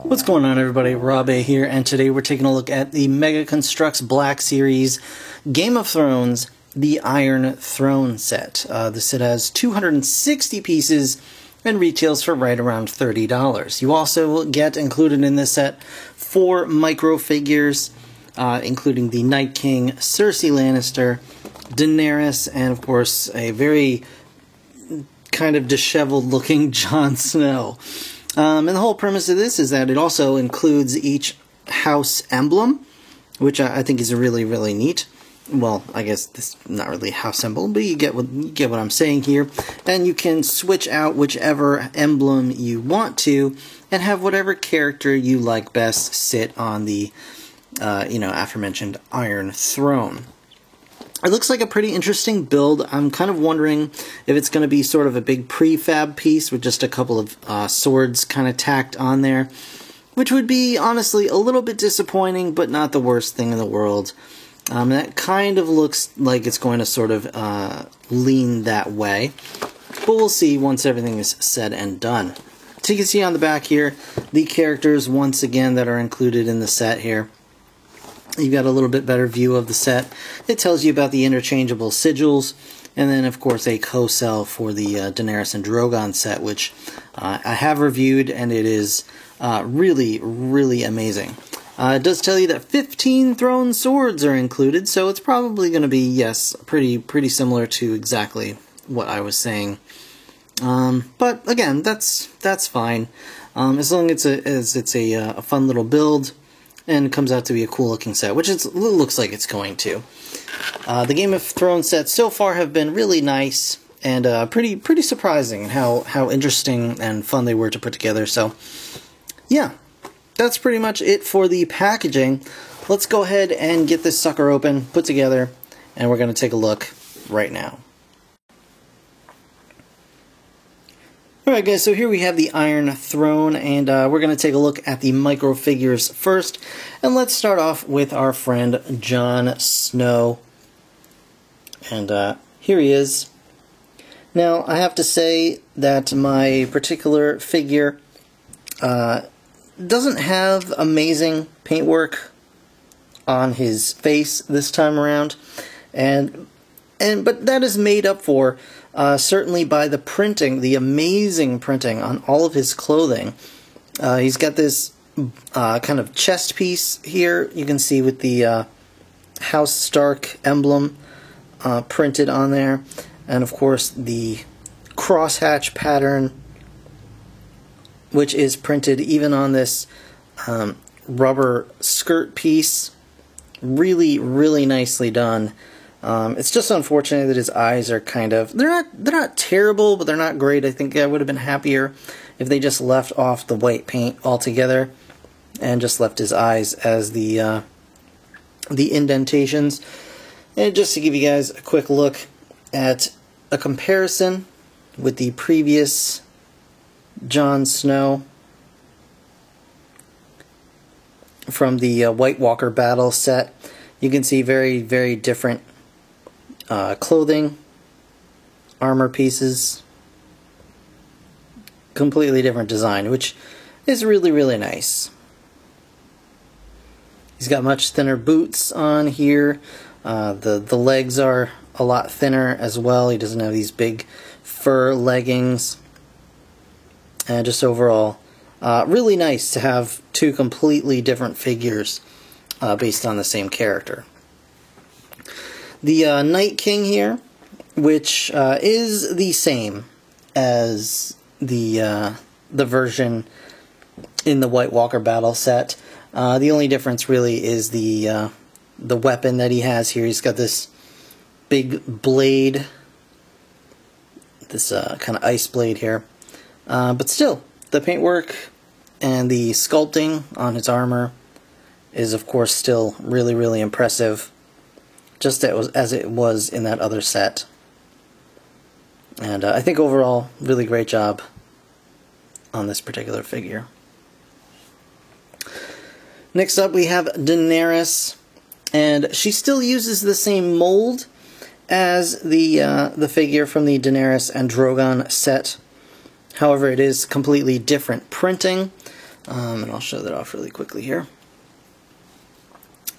What's going on, everybody? Rob A here, and today we're taking a look at the Mega Construx Black Series Game of Thrones The Iron Throne set. The set has 260 pieces and retails for right around $30. You also get included in this set 4 micro figures, including the Night King, Cersei Lannister, Daenerys, and of course a very kind of disheveled looking Jon Snow. And the whole premise of this is that it also includes each house emblem, which I think is really, really neat. Well, I guess this is not really a house emblem, but you get what I'm saying here. And you can switch out whichever emblem you want to, and have whatever character you like best sit on the, aforementioned Iron Throne. It looks like a pretty interesting build. I'm kind of wondering if it's going to be sort of a big prefab piece with just a couple of swords kind of tacked on there, which would be, honestly, a little bit disappointing, but not the worst thing in the world. That kind of looks like it's going to sort of lean that way, but we'll see once everything is said and done. So you can see on the back here, the characters, once again, that are included in the set here. You've got a little bit better view of the set. It tells you about the interchangeable sigils, and then, of course, a co-cell for the Daenerys and Drogon set, which I have reviewed, and it is really, really amazing. It does tell you that 15 thrown swords are included, so it's probably going to be, yes, pretty similar to exactly what I was saying. But again, that's fine, as long as it's a fun little build. And it comes out to be a cool-looking set, which it looks like it's going to. The Game of Thrones sets so far have been really nice and pretty surprising how interesting and fun they were to put together. So, yeah, that's pretty much it for the packaging. Let's go ahead and get this sucker open, put together, and we're going to take a look right now. Alright guys, so here we have the Iron Throne, and we're going to take a look at the micro figures first. And let's start off with our friend Jon Snow. And here he is. Now, I have to say that my particular figure doesn't have amazing paintwork on his face this time around. But that is made up for certainly by the printing, the amazing printing on all of his clothing. He's got this kind of chest piece here, you can see with the House Stark emblem printed on there. And of course the crosshatch pattern, which is printed even on this rubber skirt piece. Really, really nicely done. It's just unfortunate that his eyes are kind of, they're not terrible, but they're not great. I think I would have been happier if they just left off the white paint altogether and just left his eyes as the indentations. And just to give you guys a quick look at a comparison with the previous Jon Snow from the White Walker Battle set, you can see very, very different clothing, armor pieces, completely different design, which is really, really nice. He's got much thinner boots on here. The legs are a lot thinner as well. He doesn't have these big fur leggings. And just overall, really nice to have 2 completely different figures based on the same character. The Night King here, which is the same as the version in the White Walker Battle set. The only difference really is the weapon that he has here. He's got this big blade, this kind of ice blade here. But still, the paintwork and the sculpting on his armor is, of course, still really, really impressive, just as it was in that other set. And I think overall, really great job on this particular figure. Next up we have Daenerys, and she still uses the same mold as the figure from the Daenerys and Drogon set. However, it is completely different printing, and I'll show that off really quickly here.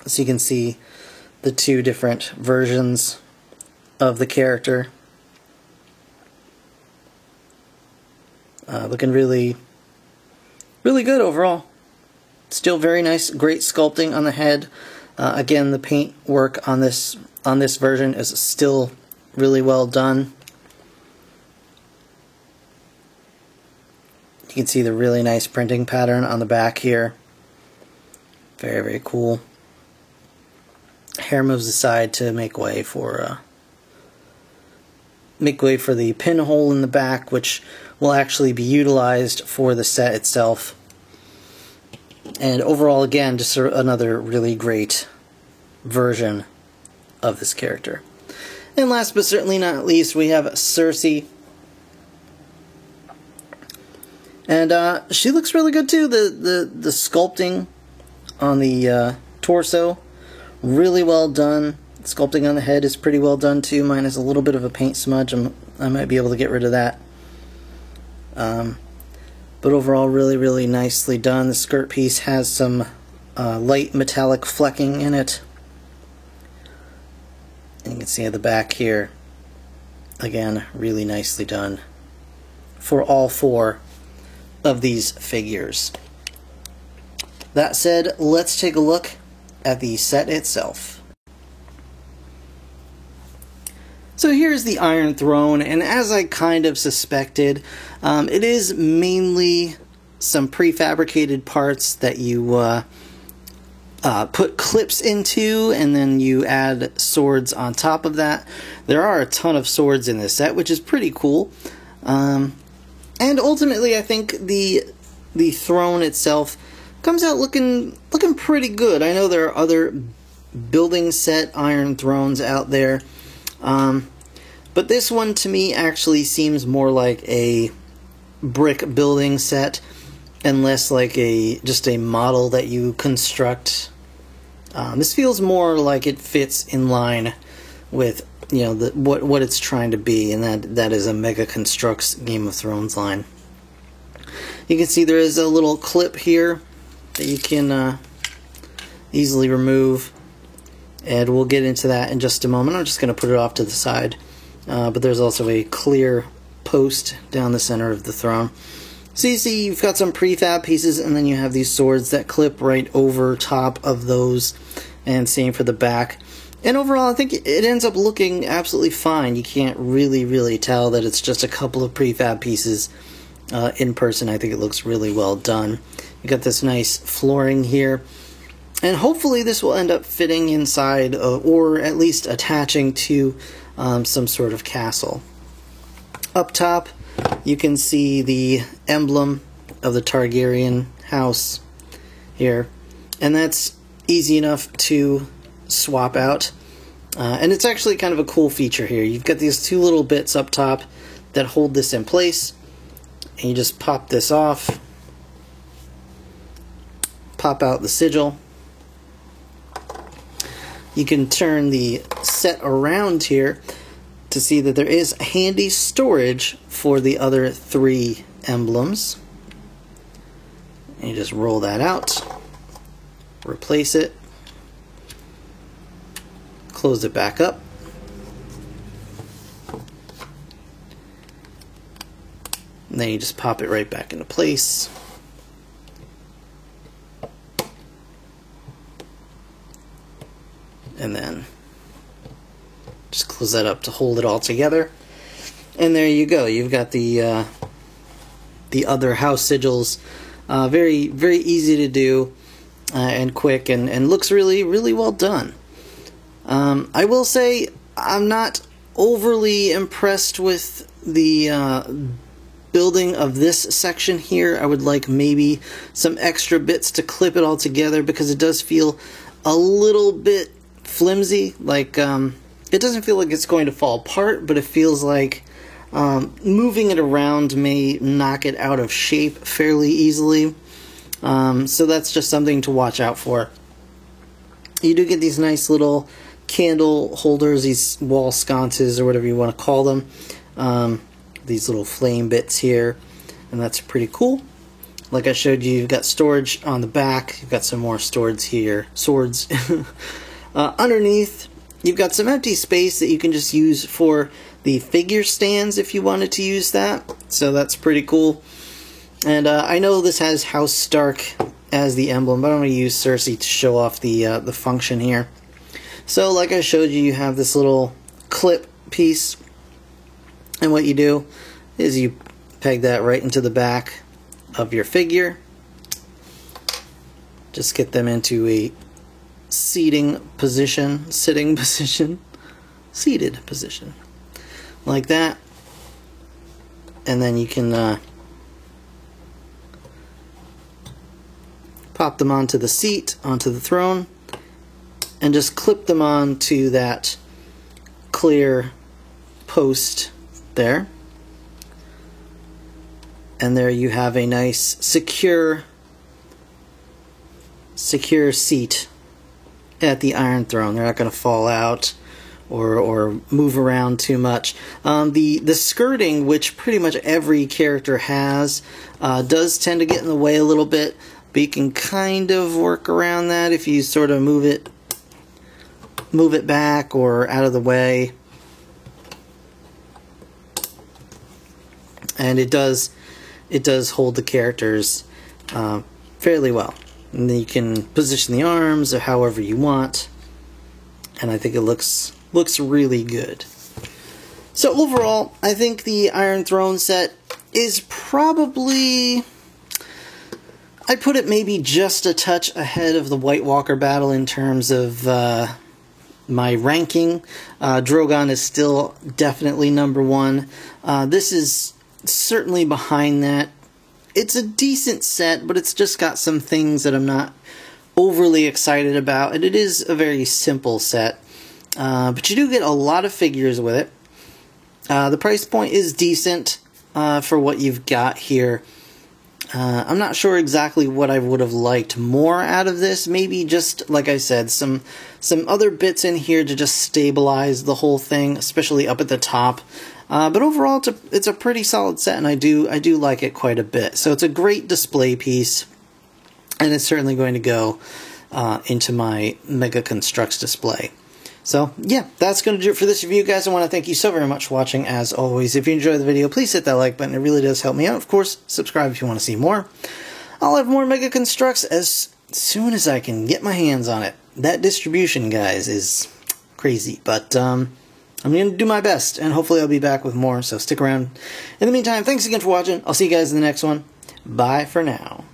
So you can see the two different versions of the character. Looking really, really good overall. Still very nice, great sculpting on the head. Again, the paint work on this version is still really well done. You can see the really nice printing pattern on the back here. Very, very cool. Hair moves aside to make way for the pinhole in the back, which will actually be utilized for the set itself. And overall, again, just another really great version of this character. And last but certainly not least, we have Cersei. And she looks really good too. The sculpting on the torso, really well done. Sculpting on the head is pretty well done too. Mine is a little bit of a paint smudge. I might be able to get rid of that. But overall, really, really nicely done. The skirt piece has some light metallic flecking in it. And you can see at the back here, again, really nicely done for all four of these figures. That said, let's take a look at the set itself. So here's the Iron Throne, and as I kind of suspected, it is mainly some prefabricated parts that you put clips into, and then you add swords on top of that. There are a ton of swords in this set, which is pretty cool. And ultimately, I think the throne itself comes out looking pretty good. I know there are other building set Iron Thrones out there. But this one to me actually seems more like a brick building set and less like just a model that you construct. This feels more like it fits in line with what it's trying to be, and that is a Mega Construx Game of Thrones line. You can see there is a little clip here that you can easily remove. And we'll get into that in just a moment. I'm just going to put it off to the side. But there's also a clear post down the center of the throne. So you see you've got some prefab pieces, and then you have these swords that clip right over top of those. And same for the back. And overall, I think it ends up looking absolutely fine. You can't really tell that it's just a couple of prefab pieces in person. I think it looks really well done. You got this nice flooring here. And hopefully this will end up fitting inside, or at least attaching to some sort of castle. Up top, you can see the emblem of the Targaryen house here. And that's easy enough to swap out. And it's actually kind of a cool feature here. You've got these two little bits up top that hold this in place. And you just pop this off. Pop out the sigil. You can turn the set around here to see that there is handy storage for the other three emblems. And you just roll that out, replace it, close it back up. And then you just pop it right back into place. And then just close that up to hold it all together. And there you go. You've got the other house sigils. Very easy to do and quick, and looks really well done. I will say I'm not overly impressed with the building of this section here. I would like maybe some extra bits to clip it all together, because it does feel a little bit flimsy. Like it doesn't feel like it's going to fall apart, but it feels like moving it around may knock it out of shape fairly easily. So that's just something to watch out for. You do get these nice little candle holders, these wall sconces, or whatever you want to call them. These little flame bits here, and that's pretty cool. Like I showed you, you've got storage on the back. You've got some more swords here. Underneath, you've got some empty space that you can just use for the figure stands if you wanted to use that. So that's pretty cool. And I know this has House Stark as the emblem, but I'm going to use Cersei to show off the function here. So like I showed you, you have this little clip piece, and what you do is you peg that right into the back of your figure. Just get them into a sitting position, like that, and then you can pop them onto the seat, onto the throne, and just clip them onto that clear post there. And there you have a nice secure seat at the Iron Throne. They're not going to fall out or move around too much. The skirting, which pretty much every character has, does tend to get in the way a little bit, but you can kind of work around that if you sort of move it back or out of the way. And it does hold the characters fairly well. And then you can position the arms or however you want, and I think it looks really good. So overall, I think the Iron Throne set is probably, I'd put it maybe just a touch ahead of the White Walker battle in terms of my ranking. Drogon is still definitely #1. This is certainly behind that. It's a decent set, but it's just got some things that I'm not overly excited about, and it is a very simple set. But you do get a lot of figures with it. The price point is decent for what you've got here. I'm not sure exactly what I would have liked more out of this. Maybe just, like I said, some other bits in here to just stabilize the whole thing, especially up at the top. But overall, it's a pretty solid set, and I do like it quite a bit. So it's a great display piece, and it's certainly going to go into my Mega Construx display. So yeah, that's going to do it for this review, guys. I want to thank you so very much for watching. As always, if you enjoyed the video, please hit that like button. It really does help me out. Of course, subscribe if you want to see more. I'll have more Mega Construx as soon as I can get my hands on it. That distribution, guys, is crazy, but I'm going to do my best, and hopefully I'll be back with more, so stick around. In the meantime, thanks again for watching. I'll see you guys in the next one. Bye for now.